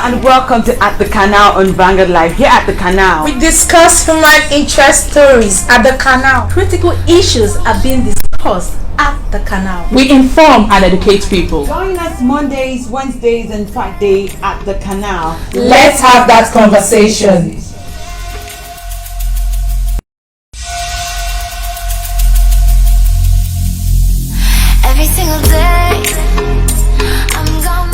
and welcome to At the Canal on Vanguard Live. Here at the Canal, we discuss human interest stories at the Canal. Critical issues are being discussed at the Canal. We inform and educate people. Join us Mondays, Wednesdays, and Fridays at the Canal. Let's have that conversation. Every single day.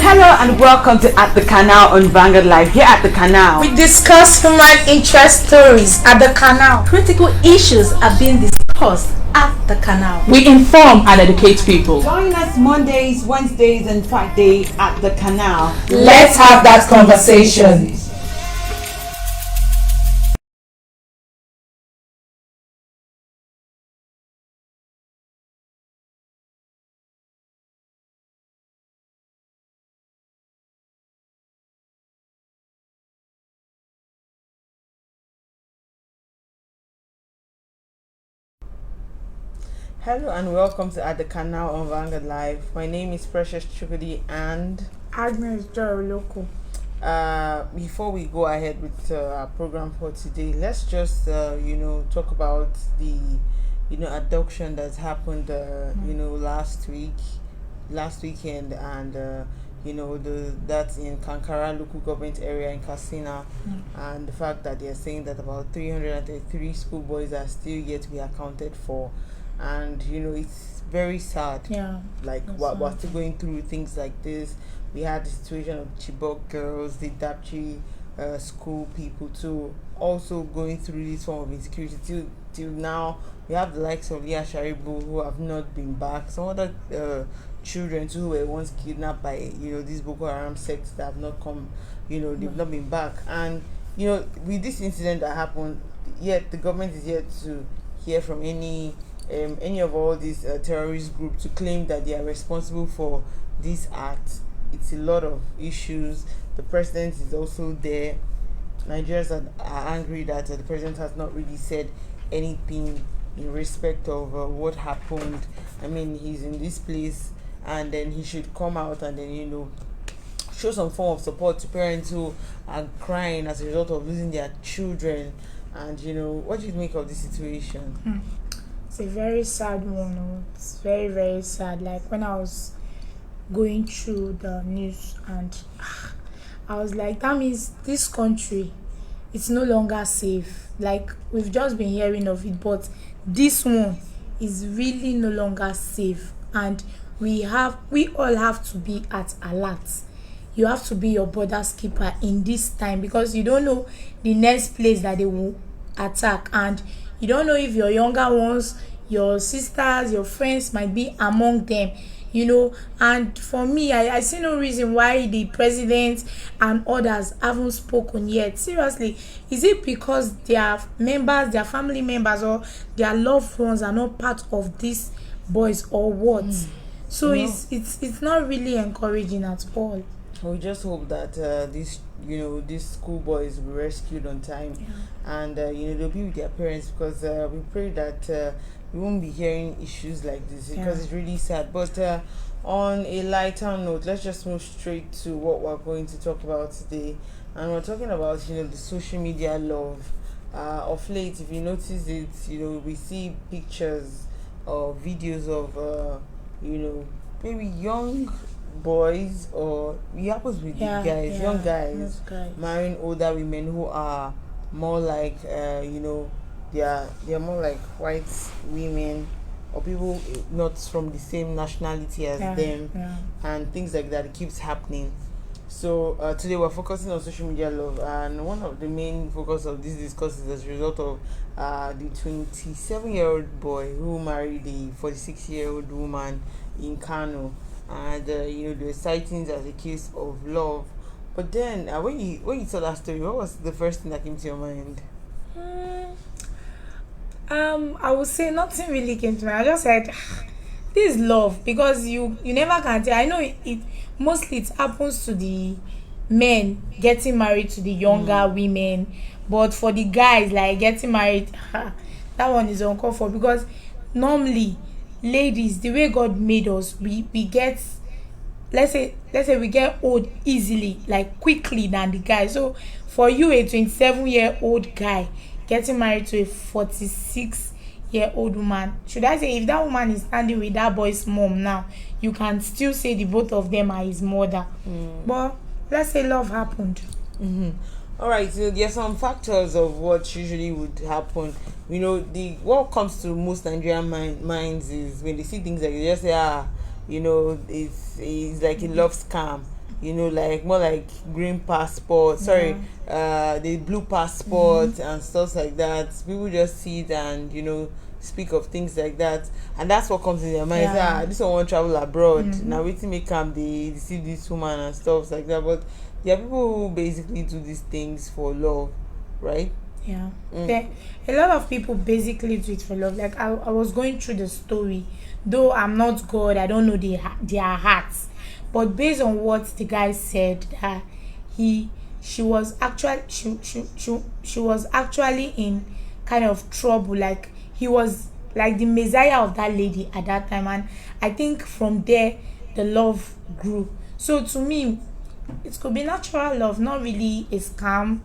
Hello and welcome to At the Canal on Vanguard Live. Here at the Canal, we discuss human interest stories at the Canal. Critical issues are being discussed at the Canal. We inform and educate people. Join us Mondays, Wednesdays, and Fridays at the Canal. Let's have that conversation. Hello and welcome to At the Canal on Vanguard Live. My name is Precious Chukudi and Agnes Joy Loco. Before we go ahead with our program for today, let's just talk about the abduction that happened last weekend, and that's in Kankara local government area in Katsina, and the fact that they're saying that about 333 schoolboys are still yet to be accounted for. And it's very sad. We're still going through things like this. We had the situation of Chibok girls, the Dapchi school people too, also going through this form of insecurity till now. We have the likes of Leah Sharibu who have not been back. Some other children too who were once kidnapped by these Boko Haram sects that have not come. They've not been back. And with this incident that happened, yet the government is yet to hear from any of all these terrorist groups to claim that they are responsible for this act. It's a lot of issues. The president is also there. Nigerians are angry that the president has not really said anything in respect of what happened. I mean, he's in this place, and then he should come out and then show some form of support to parents who are crying as a result of losing their children. And what do you make of this situation? It's a very sad one. It's very, very sad. Like when I was going through the news, and I was like, that means this country, it's no longer safe. Like we've just been hearing of it, but this one is really no longer safe. And we all have to be at alert. You have to be your brother's keeper in this time, because you don't know the next place that they will attack, and you don't know if your younger ones, your sisters, your friends might be among them, and for me, I see no reason why the president and others haven't spoken yet. Seriously, is it because their family members, or their loved ones are not part of these boys, or what? So it's not really encouraging at all. We just hope that these schoolboys will be rescued on time, and they'll be with their parents, because we pray that we won't be hearing issues like this, because it's really sad. But on a lighter note, let's just move straight to what we're going to talk about today, and we're talking about the social media love. Of late, if you notice it, we see pictures or videos of maybe young boys, or it happens with young guys marrying older women who are more like they're more like white women, or people not from the same nationality as them, and things like that. It keeps happening. So today we're focusing on social media love, and one of the main focus of this discourse is as a result of the 27-year-old boy who married the 46-year-old woman in Kano. And there were sightings as a case of love. But then when you saw that story, what was the first thing that came to your mind? I would say nothing really came to me. I just said, this is love, because you never can tell. I know it mostly it happens to the men getting married to the younger women, but for the guys, like getting married, that one is uncalled for, because normally ladies, the way God made us, we get let's say we get old easily, like quickly than the guy. So for you, a 27-year-old guy getting married to a 46-year-old woman, should I say, if that woman is standing with that boy's mom now, you can still say the both of them are his mother. But let's say love happened. All right, so there are some factors of what usually would happen. The what comes to most Nigerian minds is when they see things like, they just say, it's like a love scam. Like more like green passport. Sorry, the blue passport and stuff like that. People just see it and speak of things like that, and that's what comes in their mind. This one want travel abroad. Now waiting may come, they see this woman and stuff like that. But there are people who basically do these things for love, right? A lot of people basically do it for love. Like I was going through the story, though I'm not God, I don't know their hearts, but based on what the guy said, that she was actually in kind of trouble. Like he was like the messiah of that lady at that time, and I think from there the love grew. So to me, it could be natural love, not really a scam,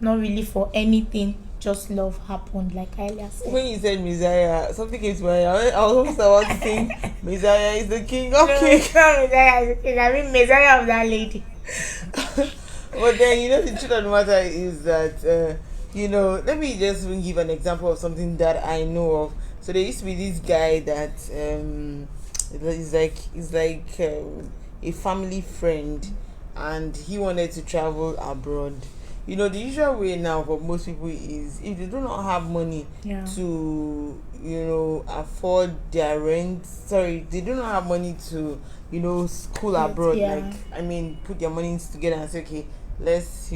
not really for anything, just love happened, like I earlier said. When you said Messiah, something came to my mind. I was almost about to sing Messiah is the king of No, kings. it's not Messiah is the king, I mean messiah of that lady. But then, the truth of the matter is that, let me just give an example of something that I know of. So there used to be this guy that is like a family friend, and he wanted to travel abroad. The usual way now for most people is, if they do not have money to afford their rent, they do not have money to school abroad, put their money together and say, okay, let's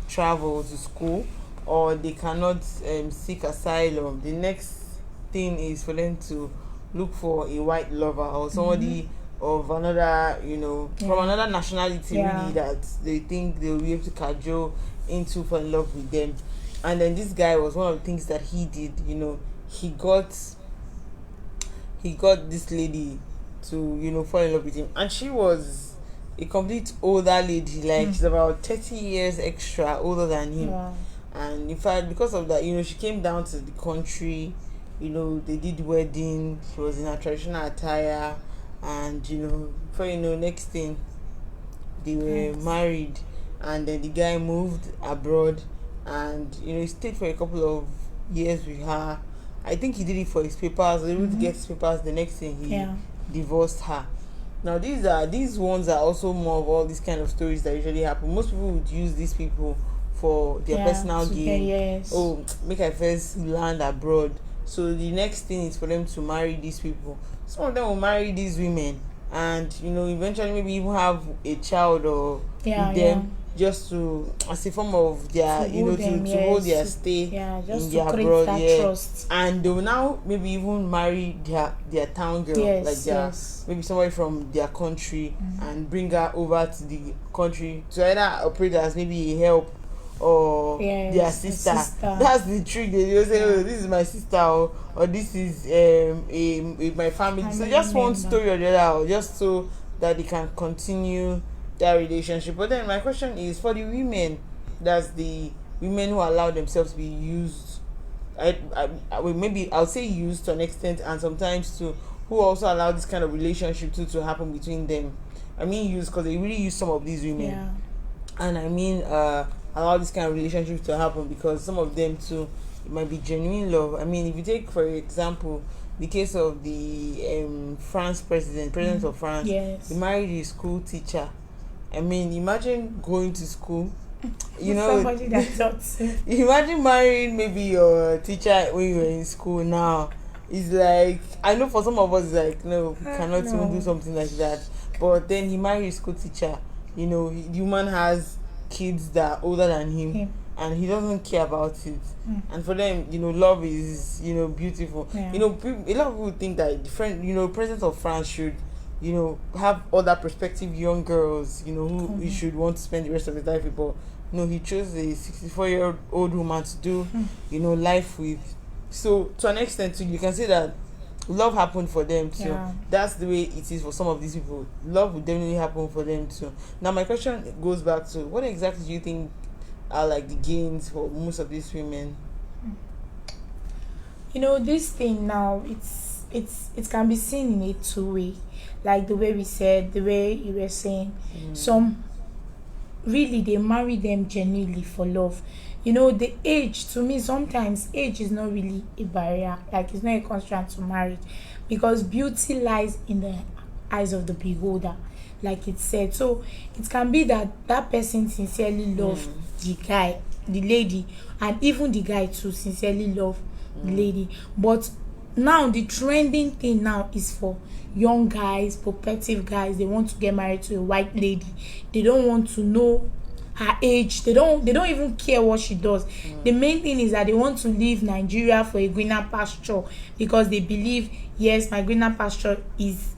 travel to school, or they cannot seek asylum. The next thing is for them to look for a white lover or somebody of another from another nationality, really, that they think they'll be able to cajole into fall in love with them. And then this guy, was one of the things that he did. He got this lady to fall in love with him, and she was a complete older lady, like she's about 30 years extra older than him. And in fact, because of that, she came down to the country. They did wedding. She was in her traditional attire, and before next thing, they were married. And then the guy moved abroad, and he stayed for a couple of years with her. I think he did it for his papers. He was able to get his papers. The next thing, he divorced her. Now these ones are also more of all these kind of stories that usually happen. Most people would use these people for their personal gain. Oh, make I first land abroad, so the next thing is for them to marry these people. Some of them will marry these women, and eventually maybe even have a child or with them, just to, as a form of their to hold their stay in their abroad, trust. And they will now maybe even marry their town girl, maybe somebody from their country, and bring her over to the country to either operate as maybe a help or their sister. That's the trick. They say, oh, this is my sister, or this is my family. So just one story or the other, or just so that they can continue that relationship. But then my question is, for the women, that's the women who allow themselves to be used, maybe I'll say used to an extent, and sometimes to who also allow this kind of relationship to happen between them. I mean used because they really use some of these women, and I mean allow this kind of relationship to happen because some of them too, it might be genuine love. I mean, if you take for example the case of the France president of France, he married his school teacher. I mean, imagine going to school, somebody that thought. Imagine marrying maybe your teacher when you were in school. Now it's like, I know for some of us it's like, no, we cannot even do something like that. But then he married his school teacher. The woman has kids that are older than him, and he doesn't care about it. And for them, love is beautiful. A lot of people think that different president of France should have other prospective young girls who he should want to spend the rest of his life with. But he chose a 64-year-old woman to do life with. So to an extent too, you can say that love happened for them too. Yeah. That's the way it is for some of these people. Love will definitely happen for them too. Now my question goes back to, what exactly do you think are like the gains for most of these women? This thing now, it can be seen in a two-way, like the way we said, the way you were saying. Some really, they marry them genuinely for love. The age, to me, sometimes age is not really a barrier, like it's not a constraint to marriage, because beauty lies in the eyes of the beholder, like it said. So it can be that that person sincerely love the guy, the lady, and even the guy too sincerely love the lady. But now the trending thing now is for young guys, prospective guys. They want to get married to a white lady. They don't want to know her age. They don't even care what she does. The main thing is that they want to leave Nigeria for a greener pasture, because they believe, yes, my greener pasture is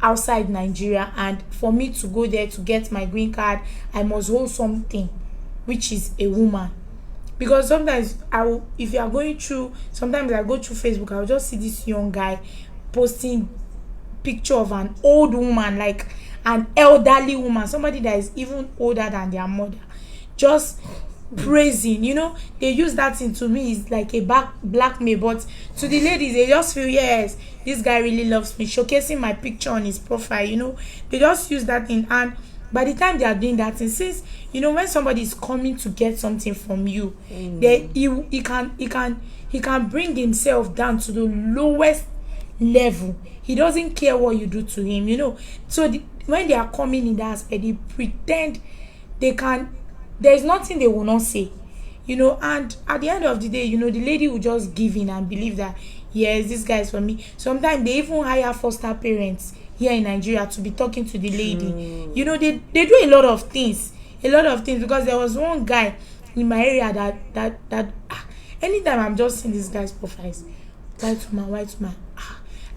outside Nigeria, and for me to go there to get my green card, I must hold something, which is a woman. Because sometimes if you are going through, sometimes I go through Facebook, I'll just see this young guy posting picture of an old woman, like an elderly woman, somebody that is even older than their mother, just praising. They use that thing, to me is like a blackmail, but to the ladies, they just feel, yes, this guy really loves me, showcasing my picture on his profile. They just use that thing, and by the time they are doing that thing, since when somebody is coming to get something from you, he can bring himself down to the lowest level. He doesn't care what you do to him. So when they are coming in that aspect, they pretend there's nothing they will not say, and at the end of the day, the lady will just give in and believe that, yes, this guy is for me. Sometimes they even hire foster parents here in Nigeria to be talking to the lady. They do a lot of things, because there was one guy in my area that anytime I'm just seeing this guy's profiles, white woman.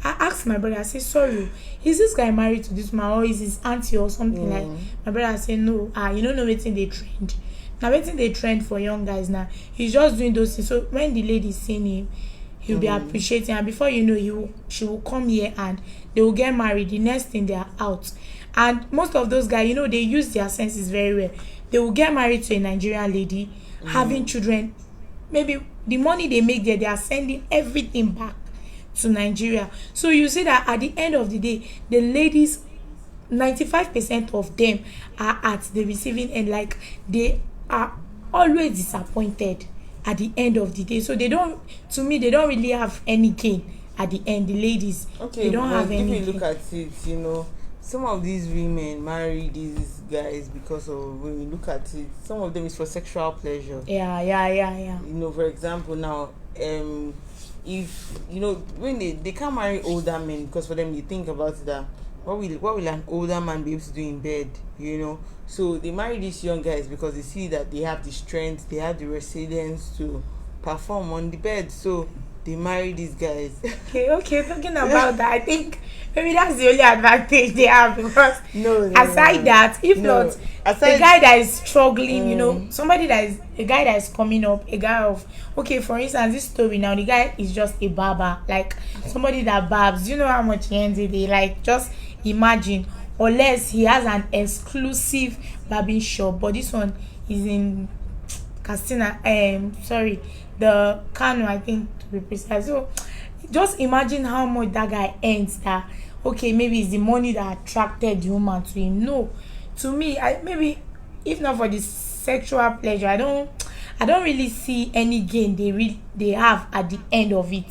I asked my brother, I said, sorry, is this guy married to this woman, or is his auntie or something? Like, my brother said, no, you don't know waiting they trend. Now waiting they trend for young guys now. He's just doing those things. So when the lady is seeing him, he'll be appreciating, and before you know, she will come here and they will get married. The next thing, they are out. And most of those guys, they use their senses very well. They will get married to a Nigerian lady, having children. Maybe the money they make there, they are sending everything back to Nigeria. So you see that at the end of the day, the ladies, 95% of them are at the receiving end. Like, they are always disappointed at the end of the day. So they don't really have any gain at the end. The ladies, they don't have any. If you look at it, some of these women marry these guys because of, when you look at it, some of them is for sexual pleasure. Yeah. For example, now, if when they can't marry older men, because for them, you think about it, that what will an older man be able to do in bed? So they marry these young guys because they see that they have the strength, they have the resilience to perform on the bed. So they marry these guys. Okay, talking about that, I think maybe that's the only advantage they have, because that, if not, the guy that is struggling, somebody that is a guy that is coming up, a guy of, okay, for instance, this story now, the guy is just a barber, like somebody that barbs. You know how much he earns a day? Like, just imagine, unless he has an exclusive barbing shop, but this one is in Castina, the Canal, I think, to be precise. So just imagine how much that guy earns. That, okay, maybe it's the money that attracted the woman to him. No, to me, maybe if not for the sexual pleasure, I don't really see any gain they have at the end of it.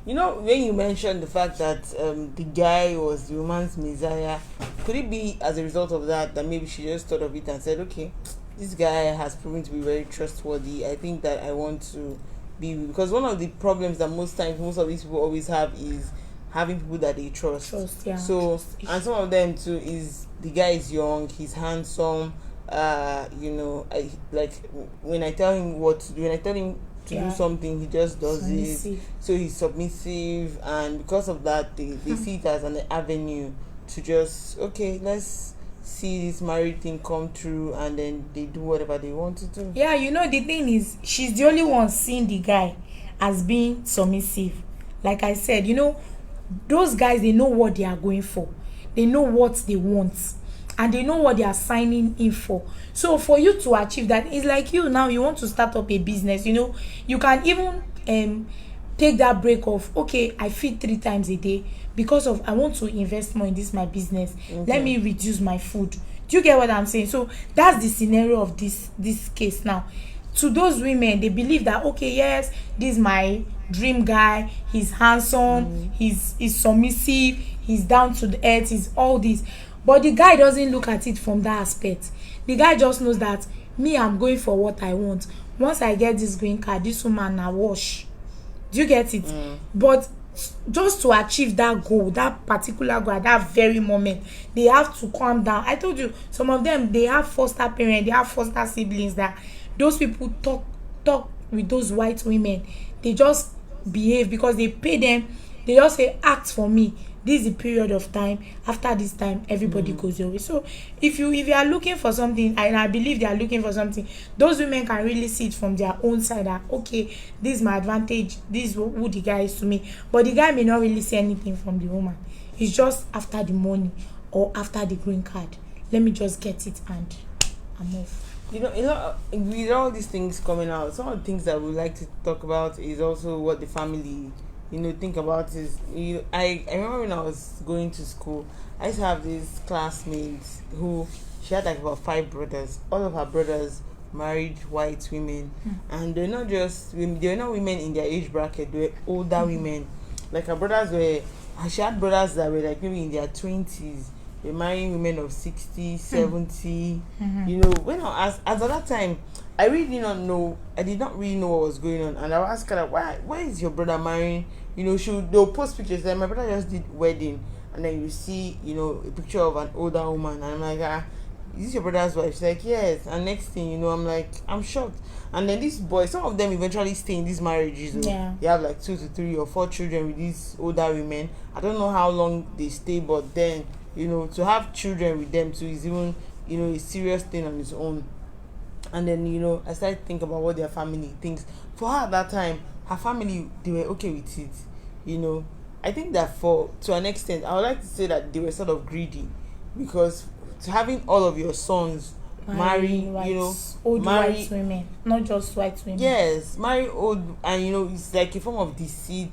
When you mentioned the fact that the guy was the woman's messiah, could it be as a result of that maybe she just thought of it and said, okay, this guy has proven to be very trustworthy, I think that I want to be with? Because one of the problems that most of these people always have is having people that they trust. Yeah. So, and some of them too is, the guy is young, he's handsome, I like, when I tell him to do something, he just does it. So he's submissive, and because of that, they see it as an avenue to just, okay, let's see this married thing come through, and then they do whatever they want to do. Yeah, the thing is, she's the only one seeing the guy as being submissive. Like I said, those guys, they know what they are going for, they know what they want, and they know what they are signing in for. So for you to achieve that, it's like you now, you want to start up a business, you can even take that break of, okay, I feed 3 times a day because of I want to invest more in this my business. Let me reduce my food. Do you get what I'm saying? So that's the scenario of this case now. To those women, they believe that, okay, yes, this is my dream guy, he's handsome, he's submissive, he's down to the earth, he's all this. But the guy doesn't look at it from that aspect. The guy just knows that me, I'm going for what I want. Once I get this green card, this woman na wash. Do you get it? But just to achieve that goal, that particular goal at that very moment, they have to calm down. I told you, some of them, they have foster parents, they have foster siblings, that those people talk with those white women. They just behave because they pay them. They just say, act for me. This is the period of time. After this time, everybody goes your way. So if you are looking for something, and I believe they are looking for something, those women can really see it from their own side that, okay, this is my advantage, this is who the guy is to me. But the guy may not really see anything from the woman. It's just after the money or after the green card. Let me just get it and I'm off. With all these things coming out, some of the things that we like to talk about is also what the family, think about is, I remember when I was going to school, I used to have these classmates who, she had like about 5 brothers. All of her brothers married white women, and they're not women in their age bracket, they were older women. Like her brothers she had brothers that were like maybe in their 20s. They're marrying women of 60, 70. When I asked, at that time, I did not really know what was going on. And I was asking her, why is your brother marrying? They'll post pictures like, my brother just did wedding. And then you see, a picture of an older woman. And I'm like, is this your brother's wife? She's like, yes. And next thing, I'm like, I'm shocked. And then these boys, some of them eventually stay in these marriages. Yeah. They have like 2 to 3 or 4 children with these older women. I don't know how long they stay, but then, to have children with them too is even, a serious thing on its own. And then, I started to think about what their family thinks. For her at that time, her family, they were okay with it. I think that to an extent, I would like to say that they were sort of greedy, because having all of your sons marry old white women, not just white women. Yes, marry old, and it's like a form of deceit,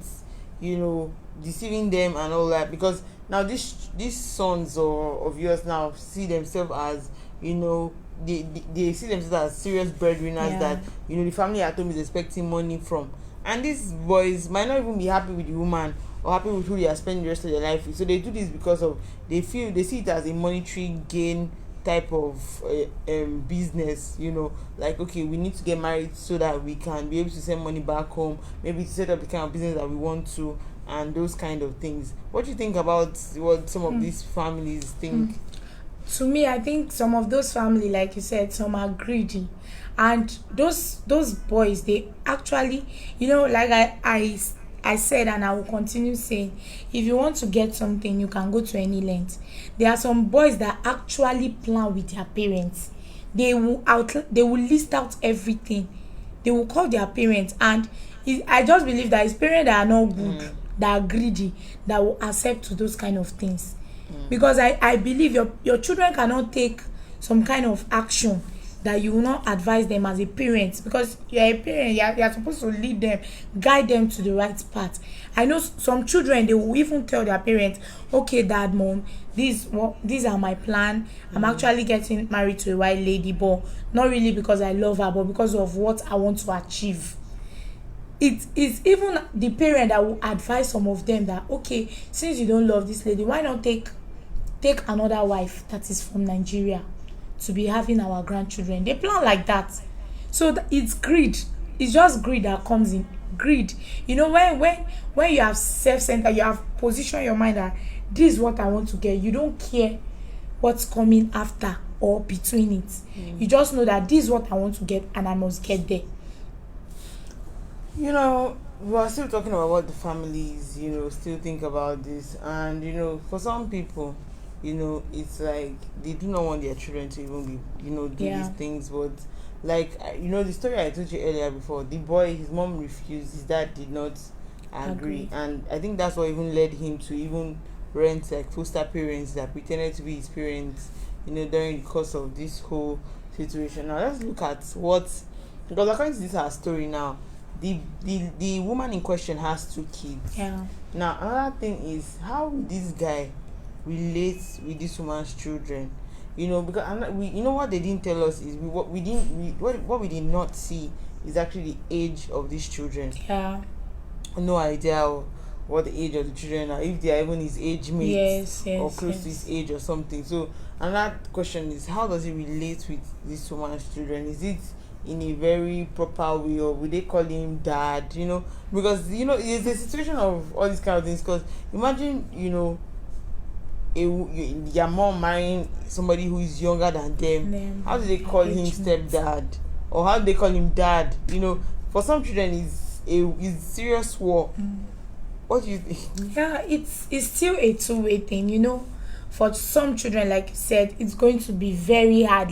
deceiving them and all that, because now these sons of yours now see themselves as, they see themselves as serious breadwinners that the family at home is expecting money from, and these boys might not even be happy with the woman or happy with who they are spending the rest of their life with. So they do this because of they see it as a monetary gain type of business, like, okay, we need to get married so that we can be able to send money back home, maybe to set up the kind of business that we want to, and those kind of things. What do you think about what some of these families think? To me, I think some of those family, like you said, some are greedy, and those boys, they actually, like I said, and I will continue saying, if you want to get something, you can go to any length. There are some boys that actually plan with their parents. They will list out everything. They will call their parents, and I just believe that it's parents that are not good, that are greedy, that will accept to those kind of things. Because I believe your children cannot take some kind of action that you will not advise them as a parent, because you're a parent, you're supposed to lead them, guide them to the right path. I know some children, they will even tell their parents, okay, dad, mom, these are my plan. I'm actually getting married to a white lady, but not really because I love her, but because of what I want to achieve. It is even the parent that will advise some of them that, okay, since you don't love this lady, why not take another wife that is from Nigeria to be having our grandchildren. They plan like that. So it's greed. It's just greed that comes in. Greed. When you have self-centered, you have positioned your mind that this is what I want to get. You don't care what's coming after or between it. You just know that this is what I want to get and I must get there. We are still talking about what the families, still think about this. And, for some people, it's like they do not want their children to even be, do these things. But, like, the story I told you earlier before, the boy, his mom refused, his dad did not agree. And I think that's what even led him to even rent like foster parents that pretended to be his parents, during the course of this whole situation. Now let's look at what, because according to this our story now, the woman in question has 2 kids. Yeah. Now another thing is, how will this guy relate with this woman's children? Because what they didn't tell us is what we did not see is actually the age of these children. Yeah. No idea what the age of the children are, if they are even his age mates, Yes, or close yes. to his age or something. So another question is, how does he relate with this woman's children? Is it in a very proper way, or would they call him dad? Because it's a situation of all these kind of things. Because imagine your mom marrying somebody who is younger than them. How do they call him stepdad, or how do they call him dad? For some children is serious war. What do you think? Yeah, it's still a two-way thing. For some children, like you said, it's going to be very hard.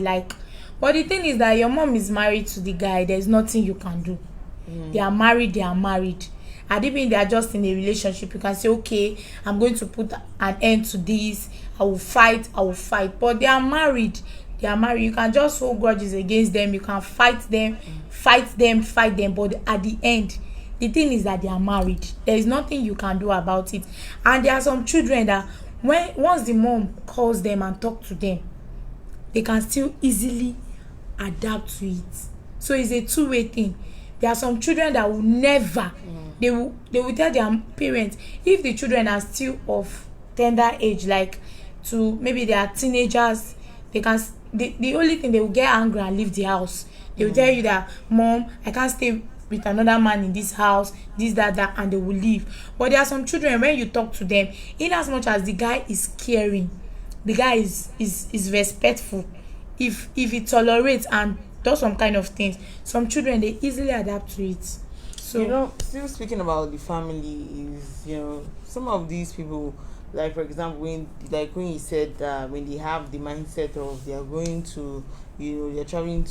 But the thing is that your mom is married to the guy. There's nothing you can do. They are married. And even they are just in a relationship, you can say, okay, I'm going to put an end to this. I will fight. But they are married. You can just hold grudges against them. You can fight them. But at the end, the thing is that they are married. There is nothing you can do about it. And there are some children that once the mom calls them and talk to them, they can still easily adapt to it. So it's a two-way thing. There are some children that will never, they will tell their parents, if the children are still of tender age, like to maybe they are teenagers, the only thing, they will get angry and leave the house. They will tell you that, Mom, I can't stay with another man in this house, this, that, and they will leave. But there are some children, when you talk to them, in as much as the guy is caring, the guy is respectful, if he tolerates and does some kind of things, some children, they easily adapt to it. So still speaking about the family, is some of these people, like for example, when you said that when they have the mindset of they are going to, they're traveling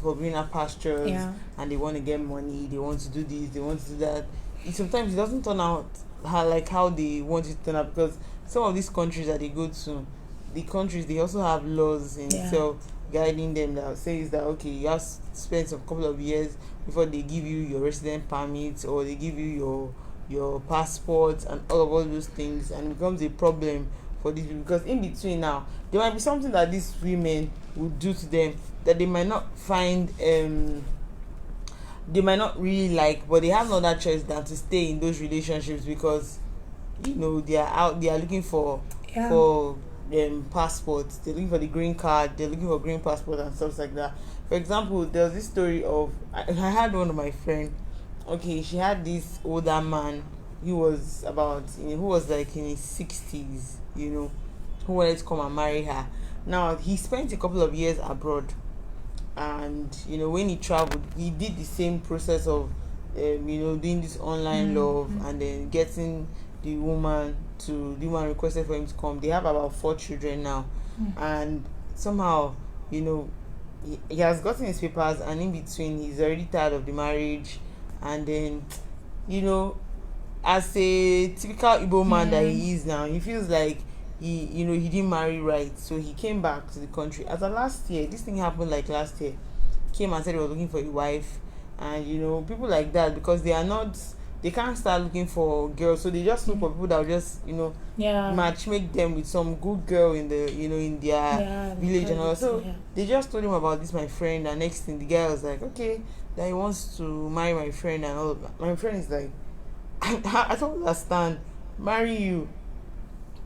for greener pastures, and they want to get money, they want to do this, they want to do that, sometimes it doesn't turn out how they want it to turn out, because some of these countries that they go to, they also have laws in itself guiding them that says that, okay, you have to spend some couple of years before they give you your resident permit, or they give you your passport and all those things, and it becomes a problem for these people, because in between now there might be something that these women would do to them that they might not find they might not really like, but they have no other choice than to stay in those relationships, because they are looking for passports, they're looking for the green card, they're looking for green passport and stuff like that. For example, there was this story of, I had one of my friend. Okay, she had this older man. He was who was like in his 60s, who wanted to come and marry her. Now he spent a couple of years abroad, and when he traveled, he did the same process of doing this online love, and then getting the woman requested for him to come. They have about 4 children now, and somehow he has gotten his papers, and in between he's already tired of the marriage, and then as a typical Igbo man that he is now, he feels like he didn't marry right, so he came back to the country. As of last year, this thing happened like last year, came and said he was looking for a wife, and people like that, because they can't start looking for girls, so they just look for people that will just match make them with some good girl in the in their village and all. So they just told him about this, my friend, and next thing the guy was like, okay, that he wants to marry my friend and all. My friend is like, I don't understand. Marry you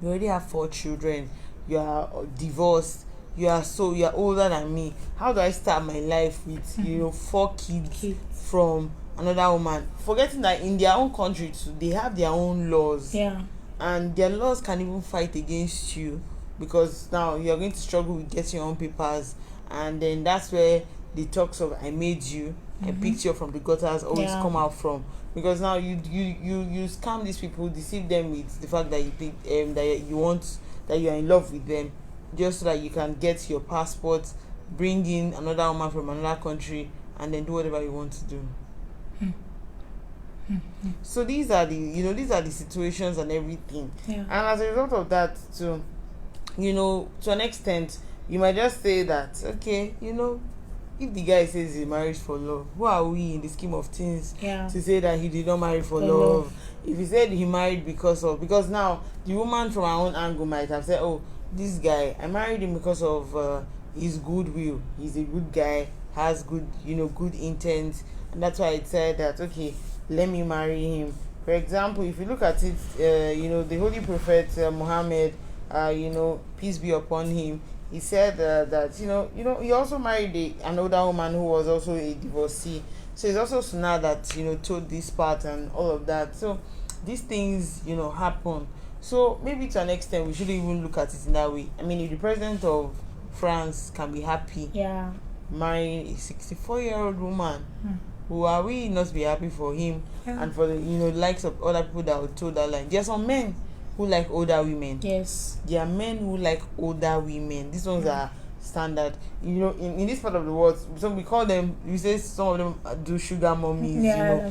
already have 4 children, you are divorced, you are older than me. How do I start my life with 4 kids from another woman, forgetting that in their own country too, they have their own laws, and their laws can even fight against you, because now you're going to struggle with getting your own papers, and then that's where the talks of I made you, I picked you up from the gutters always come out from, because now you scam these people, deceive them with the fact that you pick, that you want, that you are in love with them, just so that you can get your passport, bring in another woman from another country, and then do whatever you want to do. So these are the situations and everything. Yeah. And as a result of that, to an extent, you might just say that, okay, if the guy says he married for love, who are we in the scheme of things to say that he did not marry for love? If he said he married because now the woman from her own angle might have said, oh, this guy, I married him because of his goodwill. He's a good guy, has good intent, and that's why I said that, okay, let me marry him. For example, if you look at it, the Holy Prophet Muhammad, peace be upon him, he said that he also married an older woman who was also a divorcee. So it's also Sunnah that told this part and all of that. So these things happen. So maybe to an extent we shouldn't even look at it in that way. I mean, if the president of France can be happy marrying a 64-year-old woman, who are we not be happy for him and for the likes of other people that would toe that line? There are some men who like older women. Yes. There are men who like older women. These ones are standard. In this part of the world, so we call them, we say some of them do sugar mummies,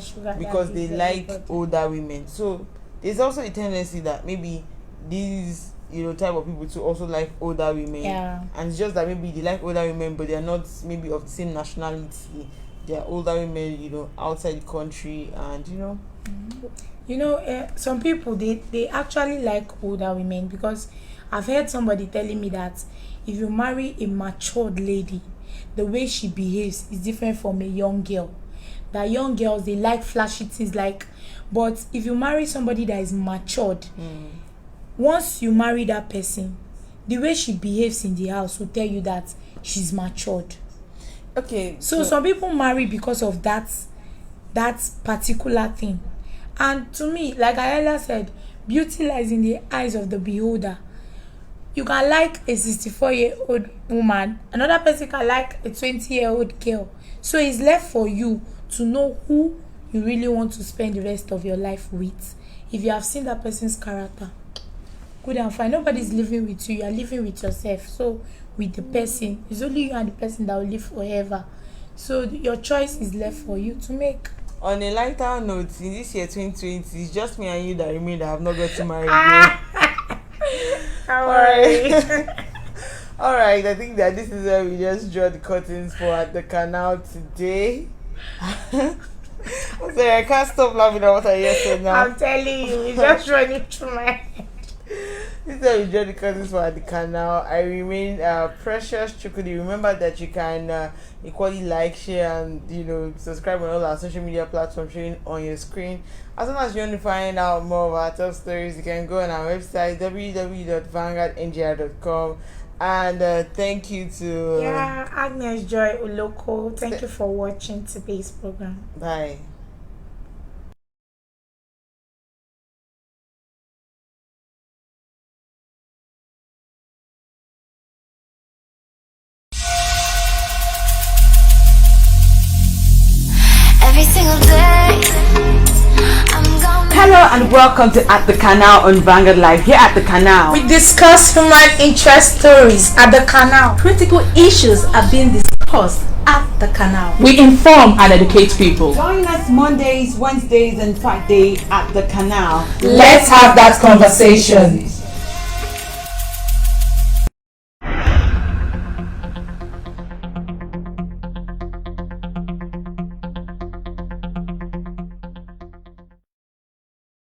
sugar because they like good. older women. So there's also a tendency that maybe these type of people to also like older women. Yeah. And it's just that maybe they like older women, but they are not maybe of the same nationality. They are older women, outside the country, and some people they actually like older women, because I've heard somebody telling me that if you marry a matured lady, the way she behaves is different from a young girl. That young girls, they like flashy things, but if you marry somebody that is matured, once you marry that person, the way she behaves in the house will tell you that she's matured. Okay. So some people marry because of that particular thing. And to me, like I earlier said, beauty lies in the eyes of the beholder. You can like a 64-year-old woman, another person can like a 20-year-old girl. So it's left for you to know who you really want to spend the rest of your life with. If you have seen that person's character, good and fine. Nobody's living with you, you are living with yourself. So with the person, it's only you and the person that will live forever. So your choice is left for you to make. On a lighter note, in this year 2020, it's just me and you that remain that have not got to marry again. All right, I think that this is where we just draw the curtains for at the canal today. I'm sorry, I can't stop laughing at what I hear so now. I'm telling you, it's just running through my head. This is where we draw the curtains for at the canal. I remain Precious Chukudi. Remember that you can equally like, share, and subscribe on all our social media platforms showing on your screen. As soon as you want to find out more of our top stories, you can go on our website www.vanguardngi.com. And thank you to Agnes Joy Uloko. Thank you for watching today's program. Bye. Every single day, I'm gonna Hello and welcome to At the Canal on Vanguard Live. Here at the Canal, We discuss human interest stories at the canal. Critical issues are being discussed at the canal. We inform and educate people. join us Mondays, Wednesdays, and Friday at the Canal. Let's have that conversation.